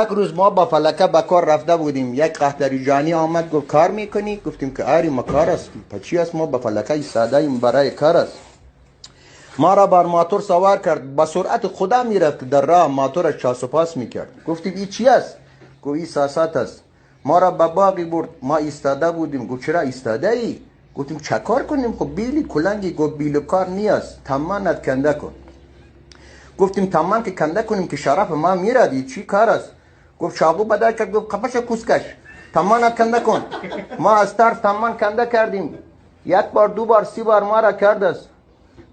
یک روز ما با فلکه به کار رفته بودیم. یک قهدریجانی آمد گفت کار میکنی؟ گفتیم که آری ما کار هستیم. پس چی است؟ ما با فلکه ایستاده ایم برای کار است. ما را بر ماتور سوار کرد، با سرعت خدا میرفت، در راه ماتورش چاس و پاس میکرد. گفتیم این چی است؟ گفت این ساسات است. ما را به باغی برد، ما ایستاده بودیم. گفت چرا ایستاده ای؟ گفتیم چه کار کنیم؟ خب بیلی کلنگی. گفت بیل کار نیست، تمانت کنده کن. گفتیم تمام که کنده کنیم که شرف ما میردی، چی کار است؟ گفت چاقو بدر کرد، گفت قفش کوسکش، تمانت کنده کن. ما از ترس تمان کنده کردیم. یک بار دو بار سی بار ما را کرد است.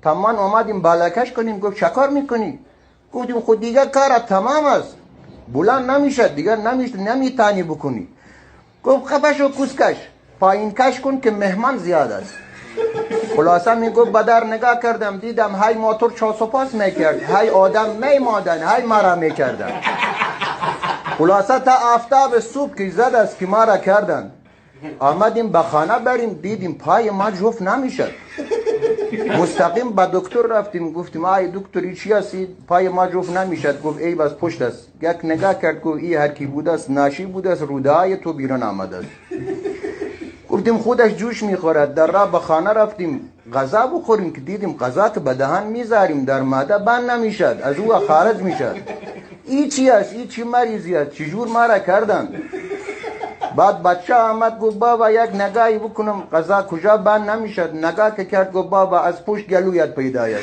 تمان آمدیم بالکش کنیم. گفت چه کار میکنی؟ گفتیم خود دیگر کار تمام است، بلند نمیشد دیگر، نمیتانی بکنی. گفت قفش و کوسکش، پایین کش کن که مهمان زیاد است. خلاصه میگفت به در نگاه کردم، دیدم های موتور چاس و پاس میکرد، های آدم میمادن، های مرا میکردن. خلاصه تا آفتاب صبح که زد است که ما را کردن. آمدیم به خانه بریم، دیدیم پای ما جفت نمیشد. مستقیم به دکتر رفتیم، گفتیم آی دکتری چی هستی؟ پای ما جفت نمیشد. گفت ای بس پشت است. یک نگاه کرد، گفت ای هر کی بوده است ناشی بوده است، روده های تو بیرون آمده است. گفتیم خودش جوش میخورد. در راه به خانه رفتیم غذا بخوریم که دیدیم غذا که به دهان میذاریم در معده بند نمیشد، از او خارج میشد. این چی است؟ این چی مریضی است؟ چجور ما را کردن؟ بعد بچه آمد گفت بابا یک نگاهی بکنم غذا کجا بند نمیشد. نگاه که کرد گفت بابا از پشت گلویت پیدایت.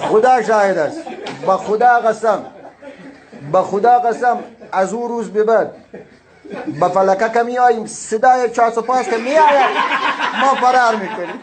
خدا شاهد است، به خدا قسم، به خدا قسم، از او روز به بعد با فلکه که می آییم صدای چاس و پاس که می آید ما فرار میکنیم.